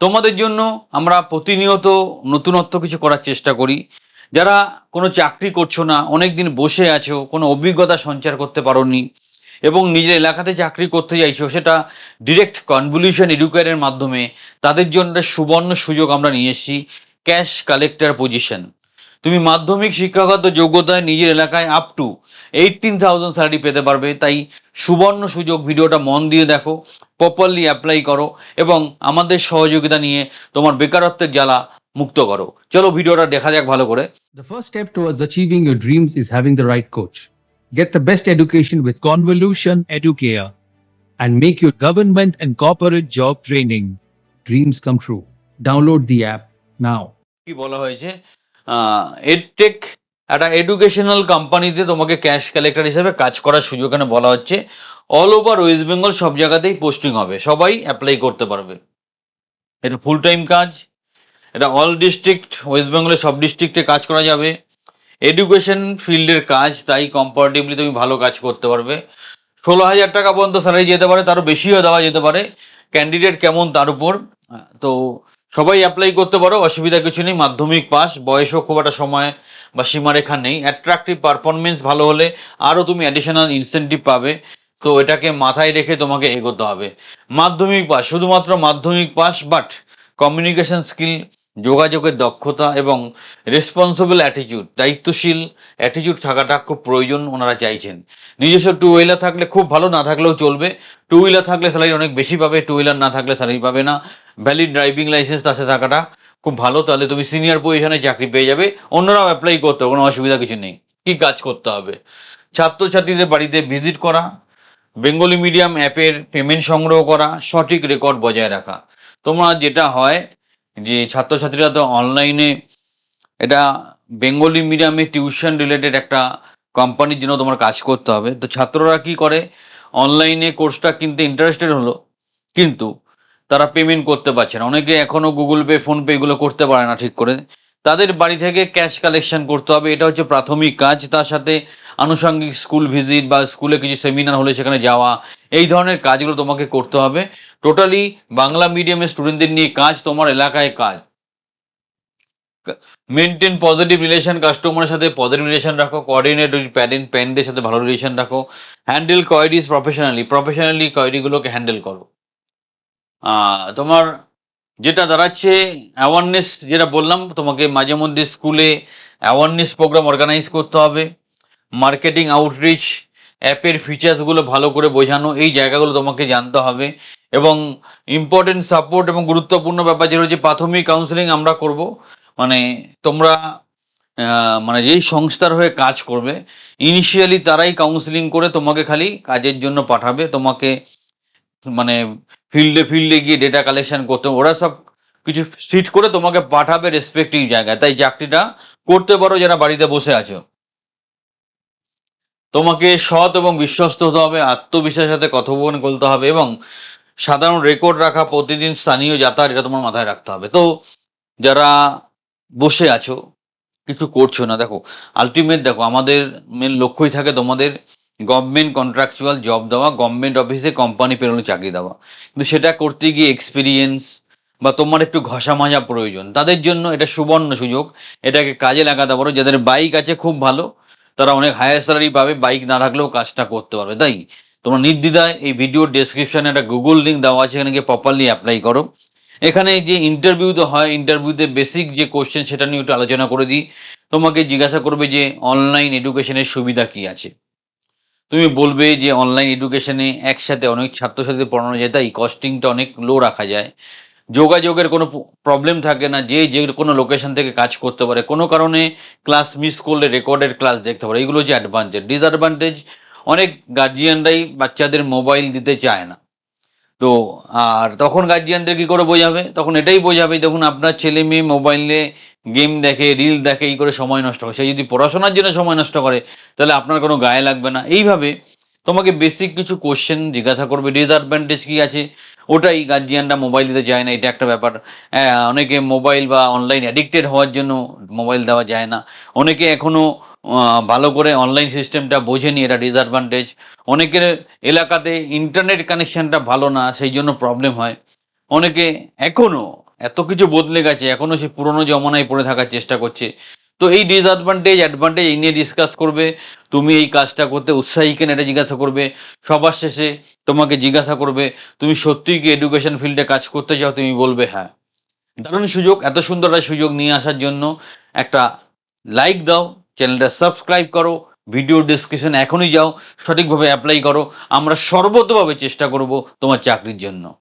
তোমাদের জন্য আমরা প্রতিনিয়ত নতুনত্ব কিছু করার চেষ্টা করি। যারা কোনো চাকরি করছো না, অনেক দিন বসে আছো, কোনো অভিজ্ঞতা সঞ্চার করতে পারোনি এবং নিজের এলাকাতে চাকরি করতে চাইছো, সেটা ডিরেক্ট কনভলিউশন এডুকেয়ারের মাধ্যমে, তাদের জন্য একটা সুবর্ণ সুযোগ আমরা নিয়ে এসেছি, ক্যাশ কালেক্টর পজিশন। তুমি মাধ্যমিক শিক্ষাগত যোগ্যতায় নিজের এলাকায় আপ টু 18,000 স্যালারি পেতে পারবে। তাই সুবর্ণ সুযোগ, ভিডিওটা মন দিয়ে দেখো, প্রপারলি অ্যাপ্লাই করো এবং আমাদের সহযোগিতা নিয়ে তোমার বেকারত্বের জ্বালা মুক্ত করো। চলো ভিডিওটা দেখা যাক ভালো করে। The first step towards achieving your dreams is having the right coach. Get the best education with Convolution Educare and make your government and corporate job training dreams come true. Download the app now. কি বলা হয়েছে, edtech একটা educational কোম্পানিতে তোমাকে cash collector হিসেবে কাজ করার সুযোগ এখানে বলা হচ্ছে। অল ওভার ওয়েস্ট বেঙ্গল সব জায়গাতেই পোস্টিং হবে, সবাই অ্যাপ্লাই করতে পারবে। এটা ফুল টাইম কাজ, এটা অল ডিস্ট্রিক্ট, ওয়েস্ট বেঙ্গলের সব ডিস্ট্রিক্টে কাজ করা যাবে। এডুকেশন ফিল্ডের কাজ, তাই কম্পারেটিভলি তুমি ভালো কাজ করতে পারবে। 16,000 টাকা পর্যন্ত স্যালারি যেতে পারে, তারও বেশিও দেওয়া যেতে পারে, ক্যান্ডিডেট কেমন তার উপর। তো সবাই অ্যাপ্লাই করতে পারো, অসুবিধা কিছু নেই। মাধ্যমিক পাস, বয়সও খুব একটা সময় বা সীমারেখা নেই। অ্যাট্রাকটিভ পারফরমেন্স ভালো হলে আরও তুমি অ্যাডিশনাল ইনসেন্টিভ পাবে। তো এটাকে মাথায় রেখে তোমাকে এগোতে হবে। মাধ্যমিক পাস, শুধুমাত্র মাধ্যমিক পাস, বাট কমিউনিকেশন স্কিল, যোগাযোগের দক্ষতা এবং রেসপন্সিবল অ্যাটিটিউড, দায়িত্বশীল অ্যাটিটিউড থাকাটা খুব প্রয়োজন ওনারা চাইছেন। নিজস্ব টু হুইলার থাকলে খুব ভালো, না থাকলেও চলবে। টু হুইলার থাকলে স্যালারি অনেক বেশি পাবে, টু হুইলার না থাকলে স্যালারি পাবে না। ভ্যালিড ড্রাইভিং লাইসেন্স তার সাথে থাকাটা খুব ভালো, তাহলে তুমি সিনিয়র পজিশনে চাকরি পেয়ে যাবে। অন্যরাও অ্যাপ্লাই করতে হবে, কোনো অসুবিধা কিছু নেই। কি কাজ করতে হবে? ছাত্রছাত্রীদের বাড়িতে ভিজিট করা, বেঙ্গলি মিডিয়াম অ্যাপের পেমেন্ট সংগ্রহ করা, সঠিক রেকর্ড বজায় রাখা। তোমার যেটা হয় যে ছাত্রছাত্রীরা তো অনলাইনে, এটা বেঙ্গলি মিডিয়ামে টিউশন রিলেটেড একটা কোম্পানির জন্য তোমার কাজ করতে হবে। তো ছাত্ররা কি করে, অনলাইনে কোর্সটা কিনতে ইন্টারেস্টেড হলো, কিন্তু তারা পেমেন্ট করতে পারছে না। অনেকে এখনও গুগল পে, ফোনপে এগুলো করতে পারে না ঠিক করে। তাদের বাড়ি থেকে ক্যাশ কালেকশন করতে হবে, এটা হচ্ছে প্রাথমিক কাজ। তার সাথে আনুষঙ্গিক স্কুল ভিজিট বা স্কুলে কিছু সেমিনার হলে সেখানে যাওয়া, এই ধরনের কাজগুলো তোমাকে করতে হবে। টোটালি বাংলা মিডিয়ামের স্টুডেন্টদের নিয়ে কাজ, তোমার এলাকায় কাজ। মেনটেন পজিটিভ রিলেশন, কাস্টমারের সাথে পজিটিভ রিলেশন রাখো। কোঅর্ডিনেট উইথ প্যারেন্টদের সাথে ভালো রিলেশন রাখো। হ্যান্ডেল কোয়ারিজ প্রফেশনালি কোয়ারিগুলোকে হ্যান্ডেল করো। তোমার যেটা দাঁড়াচ্ছে অ্যাওয়ারনেস, যেটা বললাম তোমাকে, মাঝে মধ্যে স্কুলে অ্যাওয়ারনেস প্রোগ্রাম অর্গানাইজ করতে হবে। মার্কেটিং আউটরিচ, অ্যাপের ফিচার্সগুলো ভালো করে বোঝানো, এই জায়গাগুলো তোমাকে জানতে হবে। এবং ইম্পর্টেন্ট সাপোর্ট এবং গুরুত্বপূর্ণ ব্যাপার যেটা হচ্ছে প্রাথমিক কাউন্সেলিং আমরা করব। মানে তোমরা মানে যেই সংস্থার হয়ে কাজ করবে, ইনিশিয়ালি তারাই কাউন্সেলিং করে তোমাকে খালি কাজের জন্য পাঠাবে। তোমাকে মানে ফিল্ডে ফিল্ডে গিয়ে ডেটা কালেকশন করতে, ওরা সব কিছু সিট করে তোমাকে পাঠাবে রেসপেক্টিভ জায়গায়। তাই চাকরিটা করতে পারো যারা বাড়িতে বসে আছো। তোমাকে সৎ এবং বিশ্বস্ত হতে হবে, আত্মবিশ্বাসের সাথে কথোপকথন করতে হবে এবং সাধারণ রেকর্ড রাখা, প্রতিদিন স্থানীয় যাতায়াত, এটা তোমার মাথায় রাখতে হবে। তো যারা বসে আছো, কিছু করছো না, দেখো আলটিমেট, দেখো আমাদের মেন লক্ষ্যই থাকে তোমাদের গভর্নমেন্ট কন্ট্রাকচুয়াল জব দেওয়া, গভর্নমেন্ট অফিসে কোম্পানি পেরোনো চাকরি দেওয়া। কিন্তু সেটা করতে গিয়ে এক্সপিরিয়েন্স বা তোমার একটু ঘষা মাজা প্রয়োজন। তাদের জন্য এটা সুবর্ণ সুযোগ, এটাকে কাজে লাগাতে পারো। যাদের বাইক আছে খুব ভালো, তারা অনেক হায়ার স্যালারি পাবে, বাইক না থাকলেও কাজটা করতে পারবে। তাই তোমরা নির্দ্বিধায় এই ভিডিওর ডেসক্রিপশনে একটা গুগল লিঙ্ক দেওয়া আছে, এখানে গিয়ে প্রপারলি অ্যাপ্লাই করো। এখানে যে ইন্টারভিউতে হয়, ইন্টারভিউতে বেসিক যে কোশ্চেন সেটা নিয়ে একটু আলোচনা করে দিই। তোমাকে জিজ্ঞাসা করবে যে অনলাইন এডুকেশনের সুবিধা কি আছে। তুমি বলবে যে অনলাইন এডুকেশনে একসাথে অনেক ছাত্রছাত্রীদের পড়ানো যায়, তাই কস্টিংটা অনেক লো রাখা যায়। যোগাযোগের কোনো প্রবলেম থাকে না, যে কোনো লোকেশন থেকে কাজ করতে পারে। কোনো কারণে ক্লাস মিস করলে রেকর্ডেড ক্লাস দেখতে পারে। এগুলো হচ্ছে অ্যাডভান্টেজ। ডিসঅ্যাডভান্টেজ, অনেক গার্জিয়ানরাই বাচ্চাদের মোবাইল দিতে চায় না। তো আর তখন গার্জিয়ানদের কী করে বোঝাবে? তখন এটাই বোঝাবে, দেখুন আপনার ছেলে মেয়ে মোবাইলে গেম দেখে, রিল দেখে, এই করে সময় নষ্ট করে। সে যদি পড়াশোনার জন্য সময় নষ্ট করে, তাহলে আপনার কোনো গায়ে লাগবে না। এইভাবে তোমাকে বেসিক কিছু কোশ্চেন জিজ্ঞাসা করবে। ডিসঅ্যাডভান্টেজ কী আছে, ওটাই গার্জিয়ানরা মোবাইল দিতে চায় না, এটা একটা ব্যাপার। অনেকে মোবাইল বা অনলাইন অ্যাডিক্টেড হওয়ার জন্য মোবাইল দেওয়া যায় না। অনেকে এখনও ভালো করে অনলাইন সিস্টেমটা বোঝেনি, এটা ডিসঅ্যাডভান্টেজ। অনেকের এলাকাতে ইন্টারনেট কানেকশানটা ভালো না, সেই জন্য প্রবলেম হয়। অনেকে এখনও এত কিছু বদলে গেছে, এখনো সে পুরনো জমানায় পড়ে থাকার চেষ্টা করছে। তো এই ডিসঅ্যাডভান্টেজ অ্যাডভান্টেজ এই নিয়ে ডিসকাস করবে। তুমি এই কাজটা করতে উৎসাহী কিনা এটা জিজ্ঞাসা করবে। সবার শেষে তোমাকে জিজ্ঞাসা করবে, তুমি সত্যিই কি এডুকেশন ফিল্ডে কাজ করতে চাও? তুমি বলবে হ্যাঁ। দারুণ সুযোগ, এত সুন্দর একটা সুযোগ নিয়ে আসার জন্য একটা লাইক দাও, চ্যানেলটা সাবস্ক্রাইব করো, ভিডিও ডিসক্রিপশন এখনই যাও, সঠিকভাবে অ্যাপ্লাই করো। আমরা সর্বতভাবে চেষ্টা করব তোমার চাকরির জন্য।